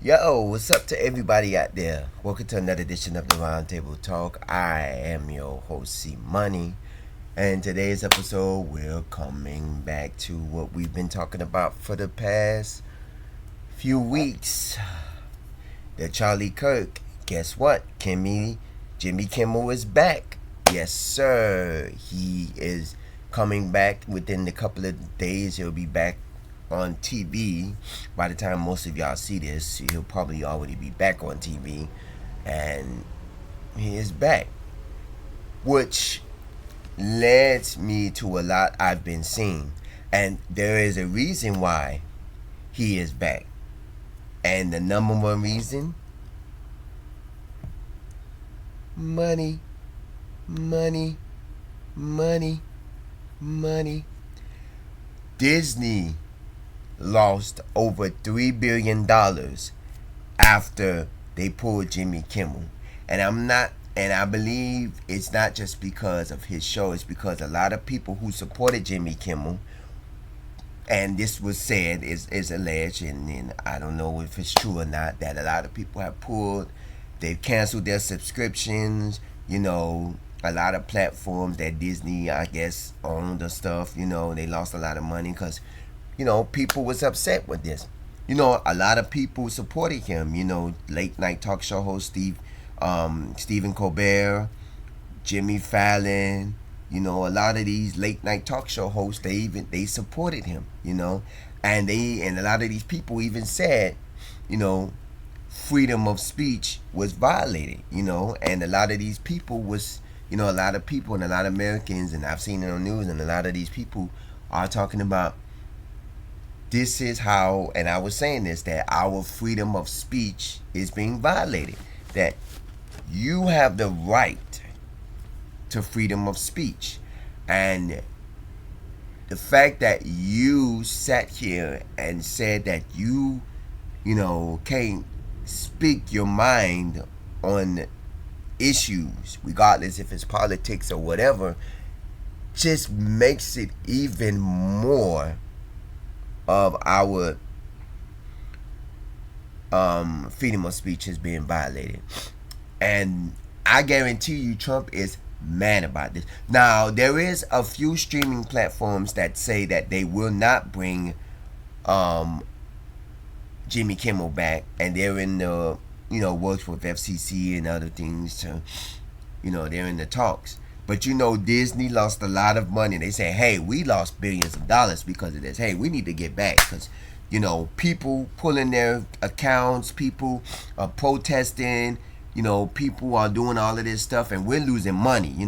Yo, what's up to everybody out there? Welcome to another edition of the Roundtable Talk. I am your host, C Money, and today's episode we're coming back to what we've been talking about for the past few weeks. The Charlie Kirk. Guess what? Jimmy Kimmel is back. Yes, sir. He is coming back within a couple of days. He'll be back on TV. By the time most of y'all see this, he'll probably already be back on TV. And he is back. Which leads me to a lot I've been seeing. And there is a reason why he is back. And the number one reason, money, money, money, money. Disney lost over $3 billion after they pulled Jimmy Kimmel. And I believe it's not just because of his show, it's because a lot of people who supported Jimmy Kimmel, and this was said, is alleged, and I don't know if it's true or not, that a lot of people have they've canceled their subscriptions, a lot of platforms that Disney, I guess, owned or stuff, they lost a lot of money because, people was upset with this. A lot of people supported him, late night talk show host Stephen Colbert, Jimmy Fallon, a lot of these late night talk show hosts, they supported him, and a lot of these people even said, freedom of speech was violated, and a lot of these people was, a lot of people and a lot of Americans, and I've seen it on news, and a lot of these people are talking about this is how, and I was saying this, that our freedom of speech is being violated, that you have the right to freedom of speech. And the fact that you sat here and said that you can't speak your mind on issues, regardless if it's politics or whatever, just makes it even more of our freedom of speech is being violated. And I guarantee you Trump is mad about this. Now, there is a few streaming platforms that say that they will not bring Jimmy Kimmel back, and they're in the works with FCC and other things to they're in the talks. But Disney lost a lot of money. They say, hey, we lost billions of dollars because of this. Hey, we need to get back because people pulling their accounts, people are protesting, people are doing all of this stuff, and we're losing money. I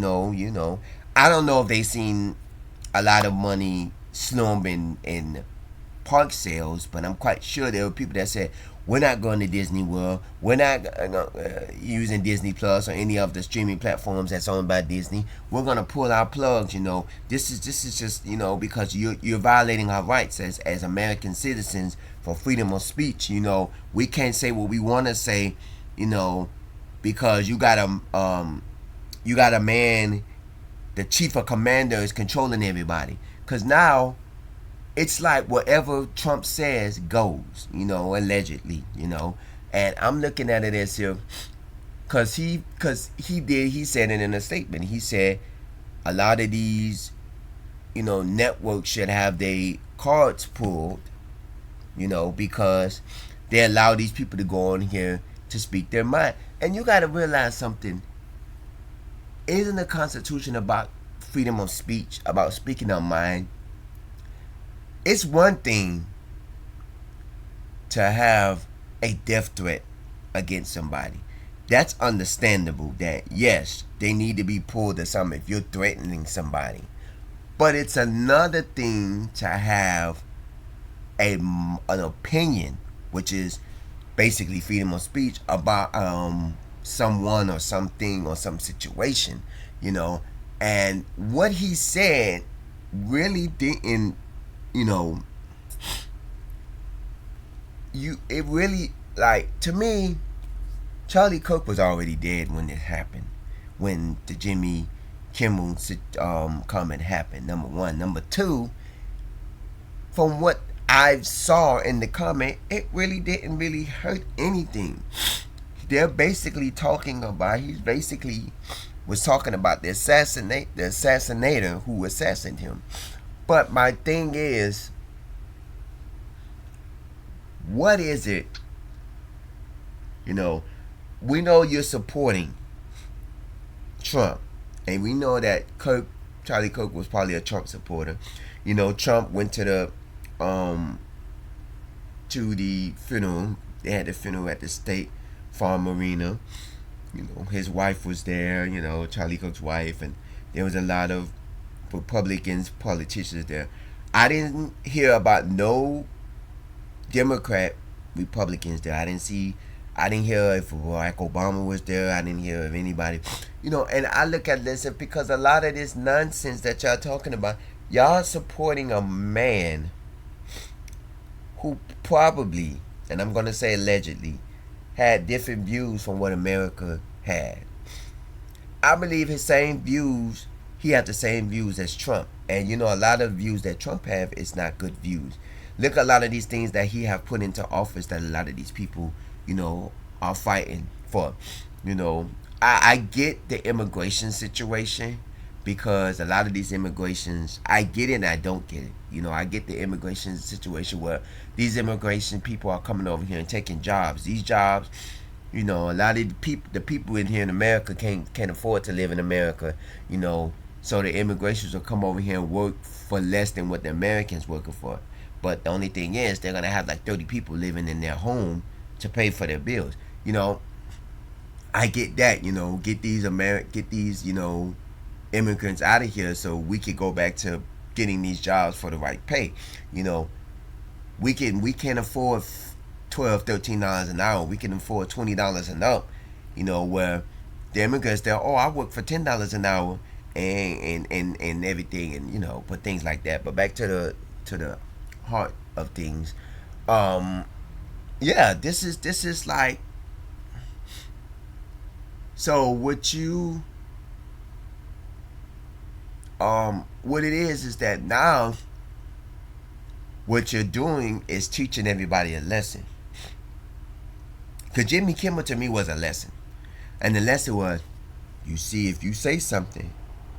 don't know if they seen a lot of money slump in park sales, but I'm quite sure there were people that said, we're not going to Disney World, we're not using Disney Plus or any of the streaming platforms that's owned by Disney, we're going to pull our plugs. This is just because you're violating our rights as American citizens for freedom of speech. We can't say what we want to say, because you got a man, the chief of commander is controlling everybody, because now it's like whatever Trump says goes, allegedly, and I'm looking at it as if, because he said it in a statement. He said a lot of these, networks should have their cards pulled, because they allow these people to go on here to speak their mind. And you got to realize something. Isn't the Constitution about freedom of speech, about speaking our mind? It's one thing to have a death threat against somebody. That's understandable that, yes, they need to be pulled or something if you're threatening somebody. But it's another thing to have an opinion, which is basically freedom of speech, about someone or something or some situation, And what he said really didn't, it really, like, to me, Charlie Cook was already dead when it happened, when the Jimmy Kimmel comment happened. Number one. Number two, from what I saw in the comment, it really didn't really hurt anything. They're basically talking about, he's basically was talking about the assassinator who assassinated him. But my thing is, what is it? You know, we know you're supporting Trump, and we know that Charlie Kirk was probably a Trump supporter. You know, Trump went to the funeral. They had the funeral at the State Farm Arena. You know, his wife was there. You know, Charlie Kirk's wife, and there was a lot of Republicans, politicians there. I didn't hear about no Democrat Republicans there. I didn't hear if Barack Obama was there. I didn't hear of anybody. You know, and I look at this because a lot of this nonsense that y'all talking about, y'all supporting a man who probably, and I'm going to say allegedly, had different views from what America had. I believe his same views, he had the same views as Trump. And you know, a lot of views that Trump have is not good views. Look at a lot of these things that he have put into office that a lot of these people, you know, are fighting for. You know, I get the immigration situation, because a lot of these immigrations, I get it and I don't get it. You know, I get the immigration situation where these immigration people are coming over here and taking jobs. These jobs, you know, a lot of the people in here in America can't afford to live in America, you know, so the immigrants will come over here and work for less than what the Americans working for. But the only thing is, they're gonna have like 30 people living in their home to pay for their bills. You know, I get that. You know, get these you know, immigrants out of here so we could go back to getting these jobs for the right pay. You know, we can't afford $12-13 an hour. We can afford $20 an hour. You know, where the immigrants, they're, oh, I work for $10 an hour and everything, and you know, but things like that. But back to the heart of things. Yeah, this is like, so what you what it is that now what you're doing is teaching everybody a lesson. Because Jimmy Kimmel to me was a lesson. And the lesson was, you see, if you say something,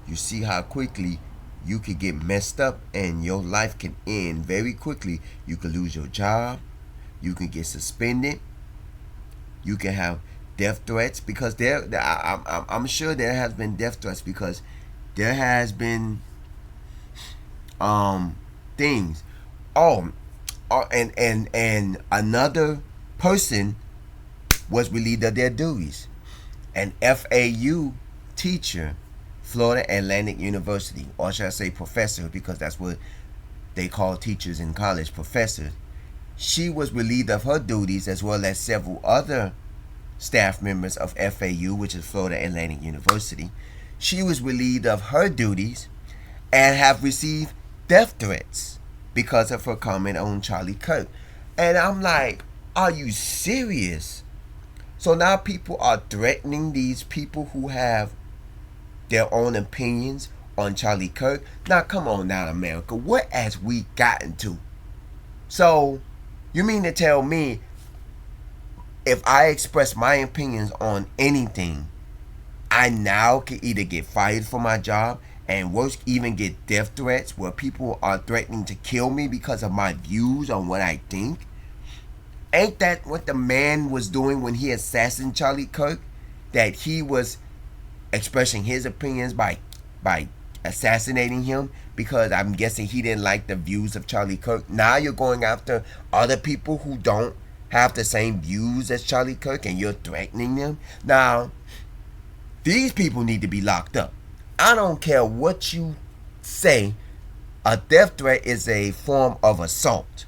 you see how quickly you could get messed up and your life can end very quickly. You could lose your job. You can get suspended. You can have death threats, because I'm sure there has been death threats, because there has been things. And another person was relieved of their duties. An FAU teacher, Florida Atlantic University, or should I say professor, because that's what they call teachers in college, professors. She was relieved of her duties, as well as several other staff members of FAU, which is Florida Atlantic University. She was relieved of her duties and have received death threats because of her comment on Charlie Kirk. And I'm like, are you serious? So now people are threatening these people who have their own opinions on Charlie Kirk. Now come on now, America, what has we gotten to? So you mean to tell me if I express my opinions on anything, I now can either get fired from my job, and worse, even get death threats where people are threatening to kill me because of my views on what I think? Ain't that what the man was doing when he assassinated Charlie Kirk? That he was expressing his opinions by assassinating him, because I'm guessing he didn't like the views of Charlie Kirk. Now you're going after other people who don't have the same views as Charlie Kirk, and you're threatening them. Now, these people need to be locked up. I don't care what you say. A death threat is a form of assault.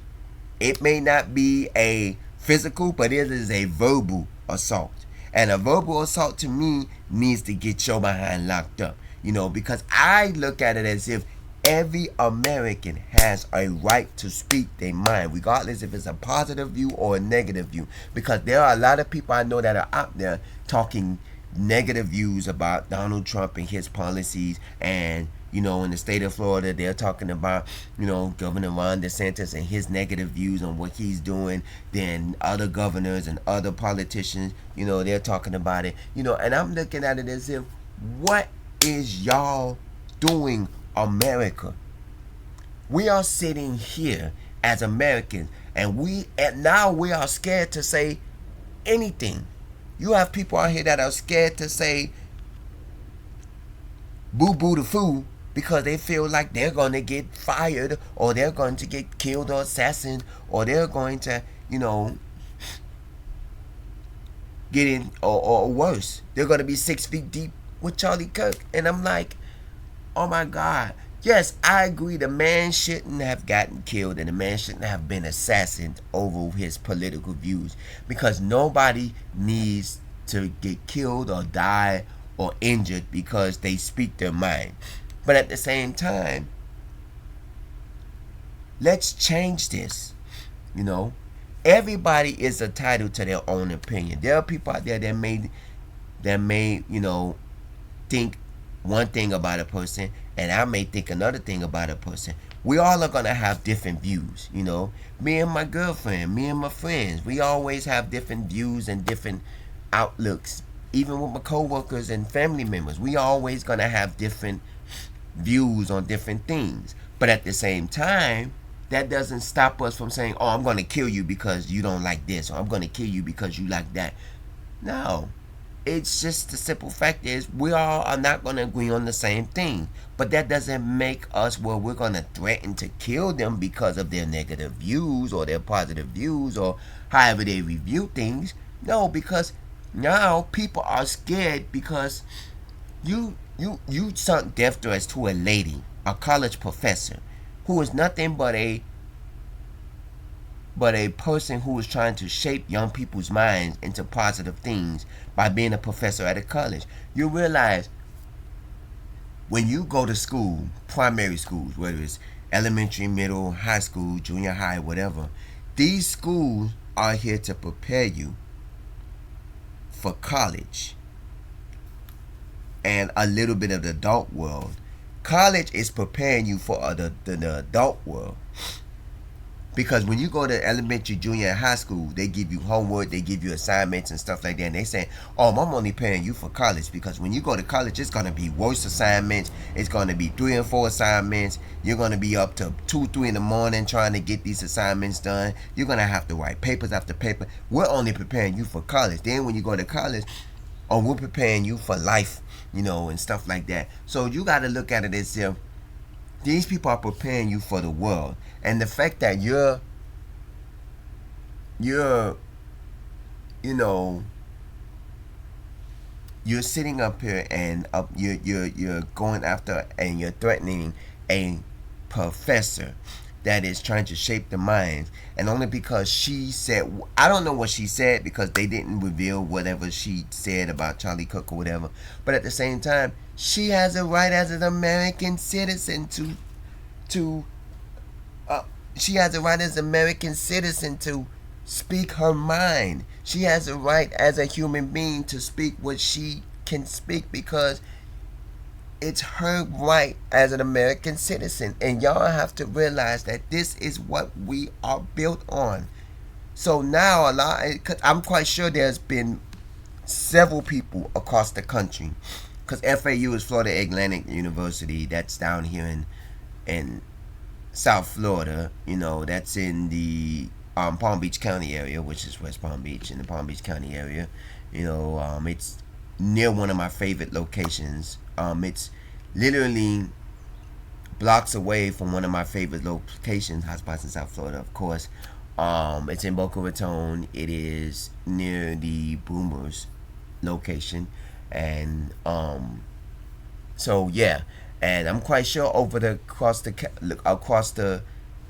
It may not be a physical, but it is a verbal assault. And a verbal assault to me needs to get your behind locked up. You know, because I look at it as if every American has a right to speak their mind, regardless if it's a positive view or a negative view. Because there are a lot of people I know that are out there talking negative views about Donald Trump and his policies, and In the state of Florida, they're talking about, Governor Ron DeSantis and his negative views on what he's doing. Then other governors and other politicians, they're talking about it. And I'm looking at it as if, what is y'all doing, America? We are sitting here as Americans, and now we are scared to say anything. You have people out here that are scared to say boo boo the foo because they feel like they're going to get fired, or they're going to get killed or assassinated, or they're going to, get in, or worse, they're going to be 6 feet deep with Charlie Kirk. And I'm like, oh my God. Yes, I agree, the man shouldn't have gotten killed, and the man shouldn't have been assassinated over his political views, because nobody needs to get killed or die or injured because they speak their mind. But at the same time, let's change this. Everybody is entitled to their own opinion. There are people out there that may think one thing about a person, and I may think another thing about a person. We all are gonna have different views. Me and my girlfriend, me and my friends, we always have different views and different outlooks. Even with my coworkers and family members, we always gonna have different views on different things. But at the same time, that doesn't stop us from saying, oh, I'm gonna kill you because you don't like this, or I'm gonna kill you because you like that. No. It's just the simple fact is, we all are not going to agree on the same thing. But that doesn't make us where we're going to threaten to kill them because of their negative views or their positive views or however they review things. No, because now people are scared because you sunk death threats to a lady, a college professor, who is nothing but a person who is trying to shape young people's minds into positive things by being a professor at a college. You realize when you go to school, primary schools, whether it's elementary, middle, high school, junior high, whatever, these schools are here to prepare you for college and a little bit of the adult world. College is preparing you for the adult world. Because when you go to elementary, junior, and high school, they give you homework, they give you assignments and stuff like that. And they say, oh, I'm only paying you for college. Because when you go to college, it's going to be worse assignments. It's going to be 3 and 4 assignments. You're going to be up to 2, 3 in the morning trying to get these assignments done. You're going to have to write papers after paper. We're only preparing you for college. Then when you go to college, oh, we're preparing you for life, and stuff like that. So you got to look at it as if these people are preparing you for the world. And the fact that you're sitting up here and you're going after and you're threatening a professor that is trying to shape the minds, and only because she said, I don't know what she said because they didn't reveal whatever she said about Charlie Cook or whatever, but at the same time, she has a right as an American citizen to speak her mind. She has a right as a human being to speak what she can speak, because it's her right as an American citizen. And y'all have to realize that this is what we are built on. So now I'm quite sure there's been several people across the country, because FAU is Florida Atlantic University, that's down here in South Florida, that's in the Palm Beach County area, which is West Palm Beach, in the Palm Beach County area. It's near one of my favorite locations. It's literally blocks away from one of my favorite locations, hotspots in South Florida, of course. It's in Boca Raton. It is near the Boomers location, and so yeah. And I'm quite sure across the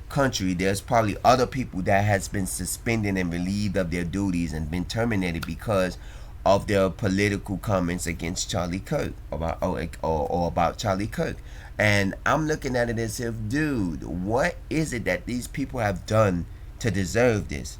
country, there's probably other people that has been suspended and relieved of their duties and been terminated because of their political comments against Charlie Kirk or about Charlie Kirk. And I'm looking at it as if, dude, what is it that these people have done to deserve this?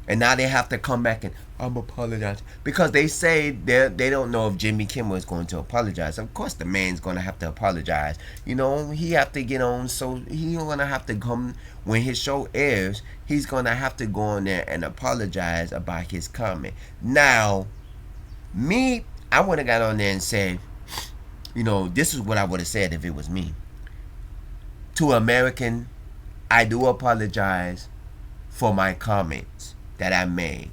And now they have to come back and I'm apologize because they say they don't know if Jimmy Kimmel is going to apologize. Of course, the man's going to have to apologize. You know, he have to get on. So he's going to have to come when his show airs. He's going to have to go on there and apologize about his comment. Now, me, I would have got on there and said, you know, this is what I would have said if it was me. To American, I do apologize for my comments that I made,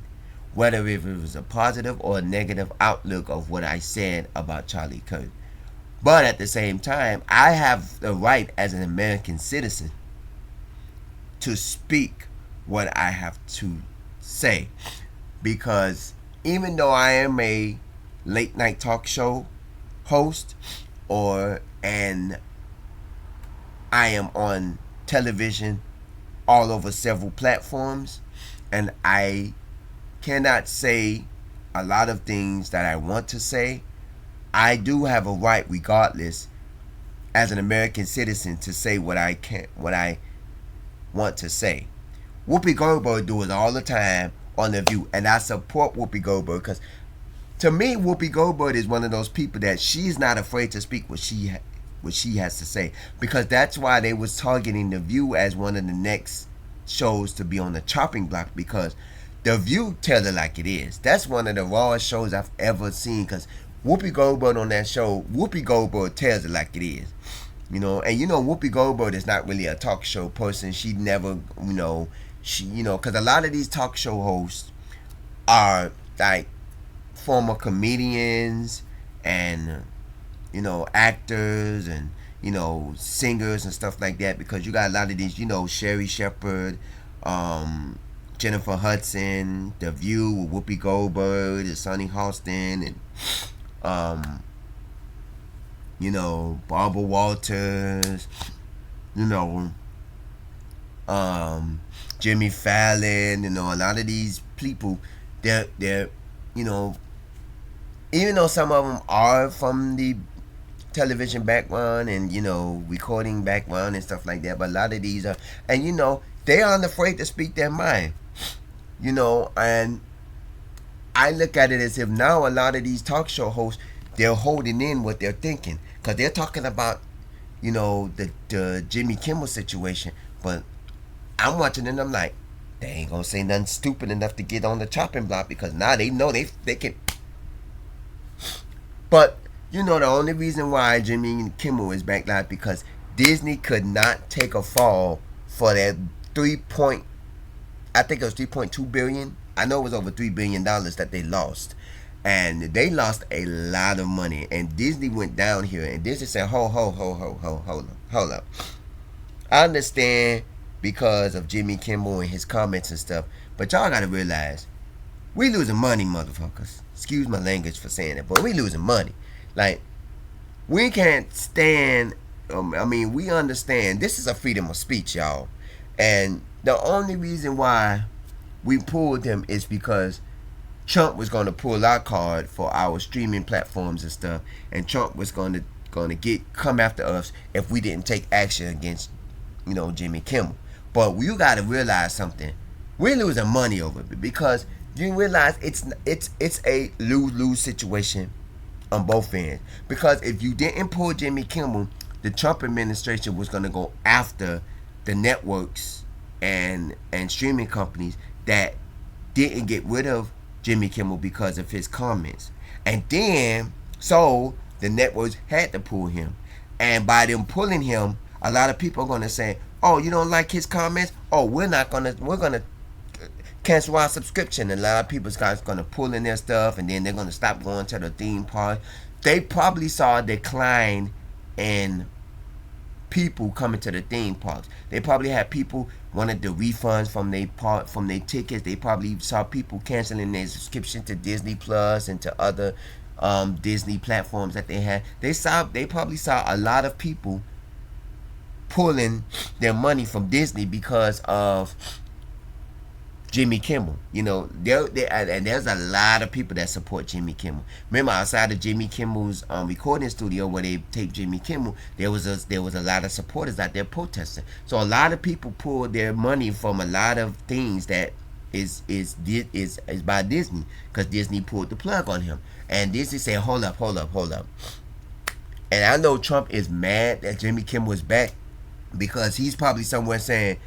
whether if it was a positive or a negative outlook of what I said about Charlie Kirk. But at the same time, I have the right as an American citizen to speak what I have to say. Because even though I am a late night talk show host and I am on television all over several platforms, and I cannot say a lot of things that I want to say, I do have a right, regardless, as an American citizen, to say what I want to say. Whoopi Goldberg do it all the time on The View, and I support Whoopi Goldberg because, to me, Whoopi Goldberg is one of those people that she's not afraid to speak what she has to say, because that's why they was targeting The View as one of the next shows to be on the chopping block, because The View tells it like it is. That's one of the rawest shows I've ever seen, because Whoopi Goldberg on that show, Whoopi Goldberg tells it like it is. You know, and you know Whoopi Goldberg is not really a talk show person. She never, because a lot of these talk show hosts are like former comedians and, actors and, singers and stuff like that, because you got a lot of these, Sherry Shepherd, Jennifer Hudson, The View with Whoopi Goldberg, and Sonny Halston, and Barbara Walters, Jimmy Fallon, a lot of these people, they're even though some of them are from the television background and, recording background and stuff like that, but a lot of these are, and, they aren't afraid to speak their mind, and I look at it as if now a lot of these talk show hosts, they're holding in what they're thinking, because they're talking about, the Jimmy Kimmel situation, but I'm watching and I'm like, they ain't gonna say nothing stupid enough to get on the chopping block, because now they know they can. But the only reason why Jimmy Kimmel is back live, because Disney could not take a fall for that I think it was $3.2 billion. I know it was over $3 billion that they lost. And they lost a lot of money. And Disney went down here, and Disney said, hold up. I understand because of Jimmy Kimmel and his comments and stuff, but y'all gotta realize, we losing money, motherfuckers. Excuse my language for saying it, but we losing money. Like, we can't stand, we understand this is a freedom of speech, y'all. And the only reason why we pulled him is because Trump was going to pull our card for our streaming platforms and stuff, and Trump was going to come after us if we didn't take action against, Jimmy Kimmel. But you got to realize something: we're losing money over it, because you realize it's a lose-lose situation on both ends. Because if you didn't pull Jimmy Kimmel, the Trump administration was going to go after the networks and streaming companies that didn't get rid of Jimmy Kimmel because of his comments. And then, so the networks had to pull him. And by them pulling him, a lot of people are going to say, oh, you don't like his comments? Oh, we're going to cancel our subscription. And a lot of people's guys going to pull in their stuff, and then they're going to stop going to the theme park. They probably saw a decline in people coming to the theme parks. They probably had people wanted the refunds from their tickets. They probably saw people canceling their subscription to Disney Plus and to other Disney platforms that they had. They probably saw a lot of people pulling their money from Disney because of Jimmy Kimmel. And there's a lot of people that support Jimmy Kimmel. Remember, outside of Jimmy Kimmel's recording studio where they taped Jimmy Kimmel, there was a lot of supporters out there protesting. So a lot of people pulled their money from a lot of things that is by Disney, because Disney pulled the plug on him, and Disney said, hold up. And I know Trump is mad that Jimmy Kimmel was back, because he's probably somewhere saying,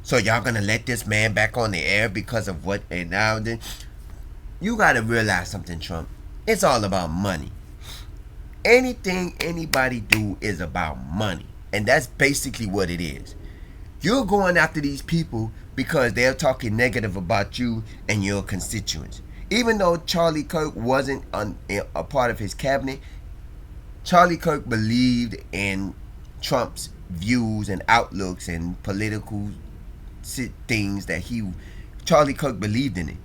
so y'all gonna let this man back on the air because of what? And now then, you gotta realize something, Trump. It's all about money. Anything anybody do is about money, and that's basically what it is. You're going after these people because they're talking negative about you and your constituents. Even though Charlie Kirk wasn't a part of his cabinet, Charlie Kirk believed in Trump's views and outlooks and political things that Charlie Kirk believed in it.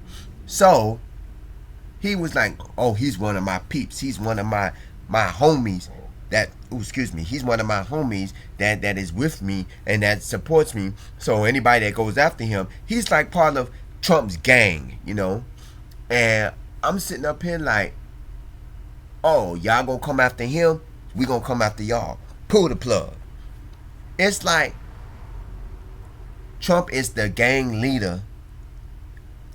So he was like, oh, he's one of my peeps. He's one of my homies he's one of my homies that is with me and that supports me. So anybody that goes after him, he's like part of Trump's gang, And I'm sitting up here like, oh, y'all gonna come after him? We gonna come after y'all. Pull the plug. It's like Trump is the gang leader,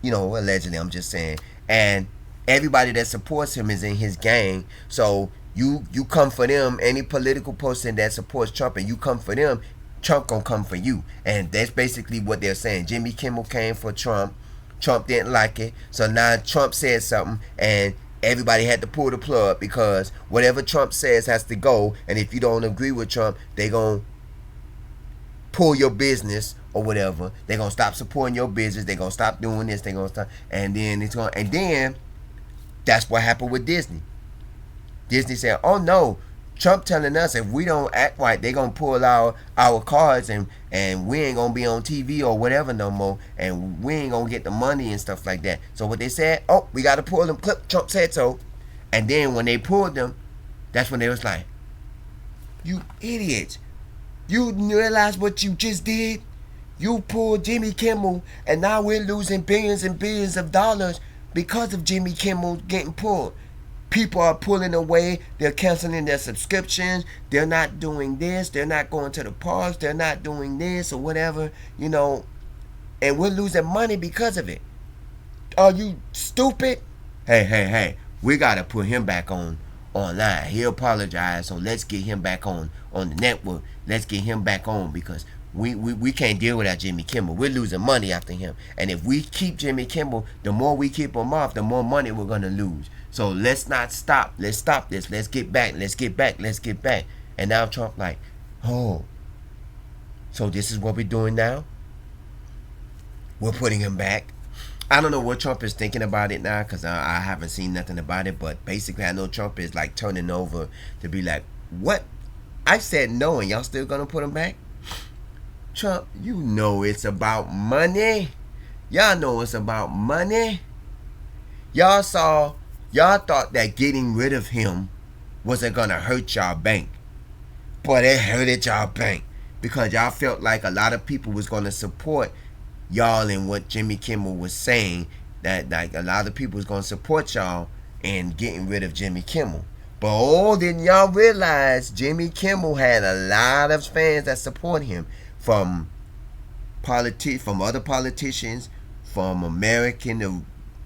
allegedly, I'm just saying. And everybody that supports him is in his gang. So you come for them. Any political person that supports Trump and you come for them, Trump gonna come for you. And that's basically what they're saying. Jimmy Kimmel came for Trump. Trump didn't like it. So now Trump said something and everybody had to pull the plug, because whatever Trump says has to go. And if you don't agree with Trump, they gonna pull your business or whatever. They're gonna stop supporting your business. They're gonna stop doing this. They're gonna stop, and then that's what happened with Disney. Disney said, oh no, Trump telling us if we don't act right, they're gonna pull our cards, and we ain't gonna be on TV or whatever no more, and we ain't gonna get the money and stuff like that. So what they said, oh, we gotta pull them. Trump said so. And then when they pulled them, that's when they was like, you idiots. You realize what you just did? You pulled Jimmy Kimmel, and now we're losing billions and billions of dollars because of Jimmy Kimmel getting pulled. People are pulling away. They're canceling their subscriptions. They're not doing this. They're not going to the parks. They're not doing this or whatever, and we're losing money because of it. Are you stupid? Hey, we got to put him back online. He apologized, so let's get him back on the network. Let's get him back on, because we can't deal without Jimmy Kimmel. We're losing money after him. And if we keep Jimmy Kimmel, the more we keep him off, the more money we're going to lose. So let's not stop. Let's stop this. Let's get back. And now Trump like, oh, so this is what we're doing now? We're putting him back. I don't know what Trump is thinking about it now, because I haven't seen nothing about it. But basically, I know Trump is like turning over to be like, what? I said no, and y'all still going to put him back? Trump, it's about money. Y'all know it's about money. Y'all thought that getting rid of him wasn't going to hurt y'all bank. But it hurted y'all bank, because y'all felt like a lot of people was going to support y'all in what Jimmy Kimmel was saying, that like a lot of people was going to support y'all in getting rid of Jimmy Kimmel. But didn't y'all realize Jimmy Kimmel had a lot of fans that support him, from other politicians, from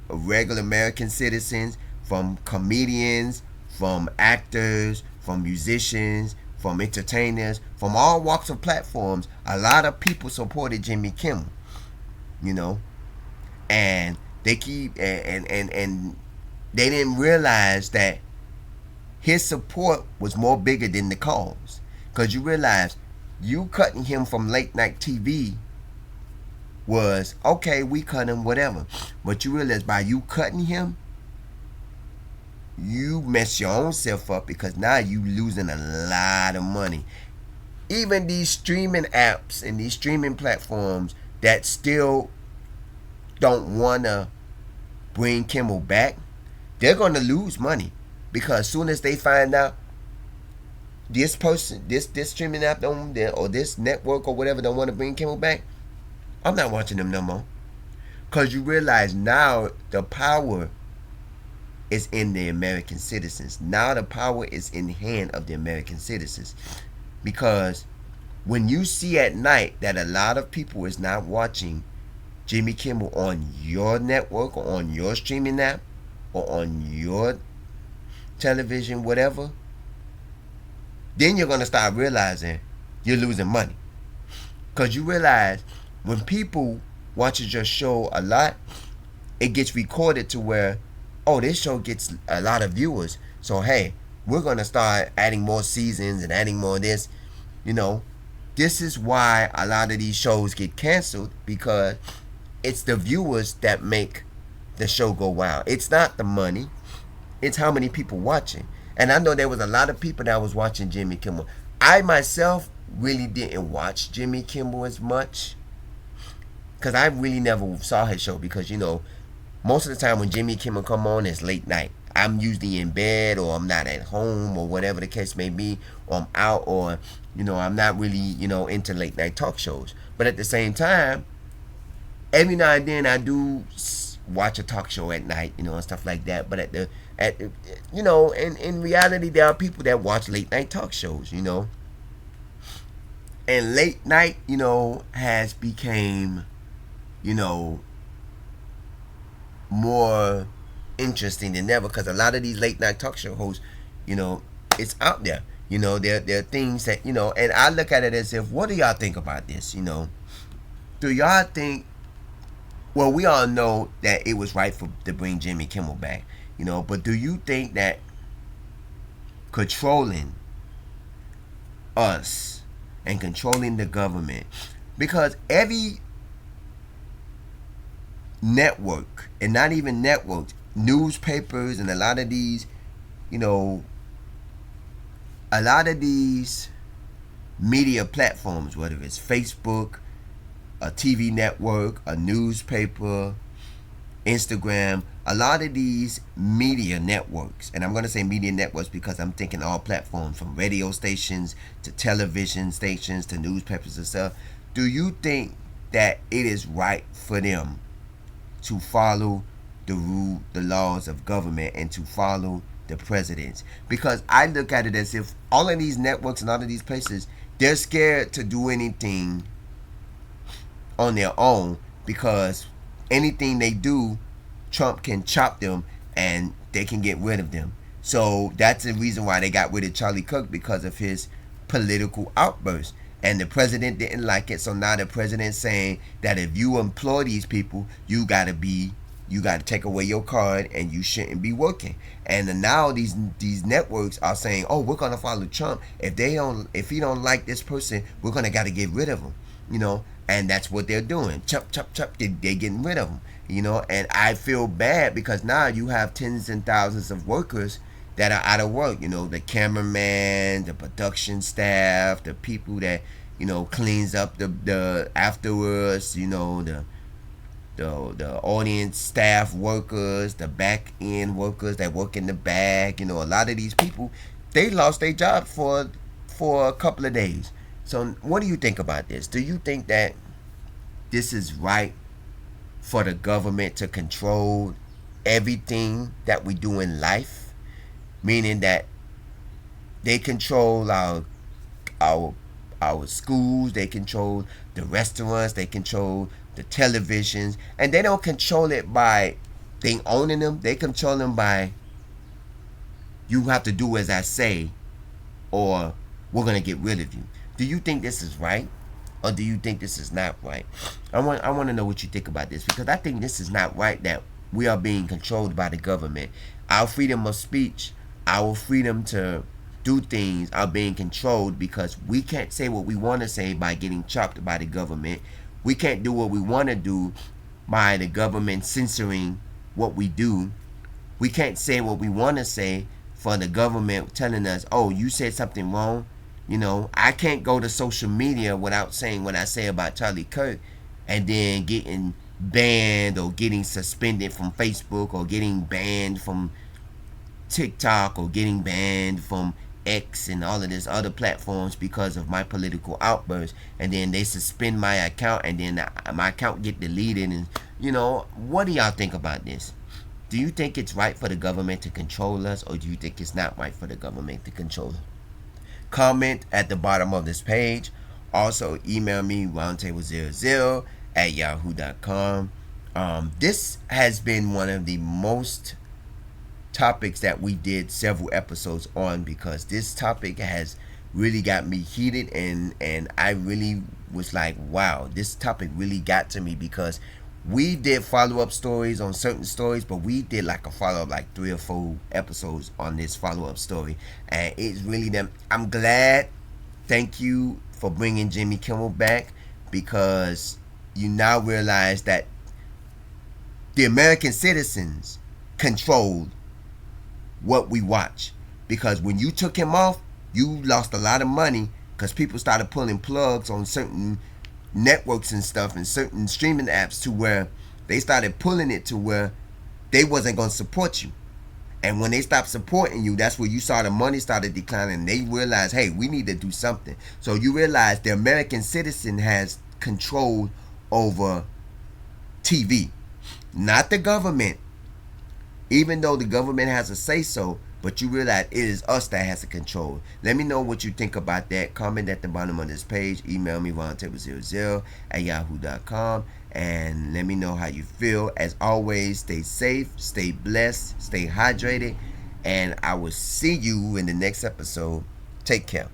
regular American citizens, from comedians, from actors, from musicians, from entertainers, from all walks of platforms. A lot of people supported Jimmy Kimmel, and they keep and they didn't realize that his support was more bigger than the cause. Because you realize you cutting him from late night TV was, okay, we cut him, whatever. But you realize by you cutting him, you mess your own self up, because now you losing a lot of money. Even these streaming apps and these streaming platforms that still don't want to bring Kimmel back, they're going to lose money. Because as soon as they find out this person, this streaming app or this network or whatever don't want to bring Kimmel back, I'm not watching them no more. Because you realize now the power is in the American citizens. Now the power is in the hand of the American citizens. Because when you see at night that a lot of people is not watching Jimmy Kimmel on your network or on your streaming app or on your television, whatever, then you're going to start realizing you're losing money. Because you realize when people watches your show a lot, it gets recorded to where, oh, this show gets a lot of viewers. So, hey, we're going to start adding more seasons and adding more of this. You know, this is why a lot of these shows get canceled, because it's the viewers that make the show go wild. It's not the money. It's how many people watching. And I know there was a lot of people that was watching Jimmy Kimmel. I myself really didn't watch Jimmy Kimmel as much, because I really never saw his show, because, you know, most of the time when Jimmy Kimmel come on, it's late night. I'm usually in bed, or I'm not at home, or whatever the case may be, or I'm out, or, you know, I'm not really, you know, into late night talk shows. But at the same time, every now and then I do watch a talk show at night, you know, and stuff like that. But you know, in reality, there are people that watch late night talk shows, you know. And late night, you know, has became, you know, more interesting than ever, because a lot of these late night talk show hosts, you know, it's out there. You know, there are things that, you know, and I look at it as if, what do y'all think about this? You know, do y'all think, well, we all know that it was right to bring Jimmy Kimmel back, you know, but do you think that controlling us and controlling the government, because every network, and not even networks, newspapers, and a lot of these, you know, a lot of these media platforms, whether it's Facebook, a TV network, a newspaper, Instagram, a lot of these media networks, and I'm going to say media networks because I'm thinking all platforms, from radio stations to television stations to newspapers and stuff. Do you think that it is right for them to follow the laws of government, and to follow the presidents? Because I look at it as if all of these networks and all of these places, they're scared to do anything on their own, because anything they do, Trump can chop them and they can get rid of them. So that's the reason why they got rid of Charlie Kirk, because of his political outbursts. And the president didn't like it, so now the president's saying that if you employ these people, you gotta take away your card, and you shouldn't be working. And now these networks are saying, oh, we're gonna follow Trump. If he don't like this person, we're gonna gotta get rid of him. You know, and that's what they're doing. Chop, chop, chop. They're getting rid of them. You know, and I feel bad, because now you have tens and thousands of workers that are out of work. You know, the cameraman, the production staff, the people that, you know, cleans up the afterwards. You know, the audience staff workers, the back end workers that work in the back. You know, a lot of these people, they lost their job for a couple of days. So what do you think about this? Do you think that this is right for the government to control everything that we do in life? Meaning that they control our schools, they control the restaurants, they control the televisions, and they don't control it by they owning them. They control them by, you have to do as I say, or we're gonna get rid of you. Do you think this is right, or do you think this is not right? I want to know what you think about this, because I think this is not right, that we are being controlled by the government. Our freedom of speech, our freedom to do things are being controlled, because we can't say what we want to say by getting chopped by the government. We can't do what we want to do by the government censoring what we do. We can't say what we want to say for the government telling us, oh, you said something wrong. You know, I can't go to social media without saying what I say about Charlie Kirk, and then getting banned or getting suspended from Facebook, or getting banned from TikTok, or getting banned from X and all of these other platforms because of my political outbursts. And then they suspend my account, and then my account get deleted. And, you know, what do y'all think about this? Do you think it's right for the government to control us, or do you think it's not right for the government to control us? Comment at the bottom of this page. Also email me roundtable00 at yahoo.com. This has been one of the most topics that we did several episodes on, because this topic has really got me heated, and I really was like, wow, this topic really got to me, because we did follow-up stories on certain stories, but we did like a follow-up, like 3 or 4 episodes on this follow-up story, and it's really them. I'm glad. Thank you for bringing Jimmy Kimmel back, because you now realize that the American citizens controlled what we watch. Because when you took him off, you lost a lot of money, because people started pulling plugs on certain networks and stuff and certain streaming apps, to where they started pulling it to where they wasn't going to support you. And when they stopped supporting you, that's where you saw the money started declining. And they realized, hey, we need to do something. So you realize the American citizen has control over TV, not the government. Even though the government has a say so, but you realize it is us that has the control. Let me know what you think about that. Comment at the bottom of this page. Email me, roundtable00 at yahoo.com. And let me know how you feel. As always, stay safe, stay blessed, stay hydrated. And I will see you in the next episode. Take care.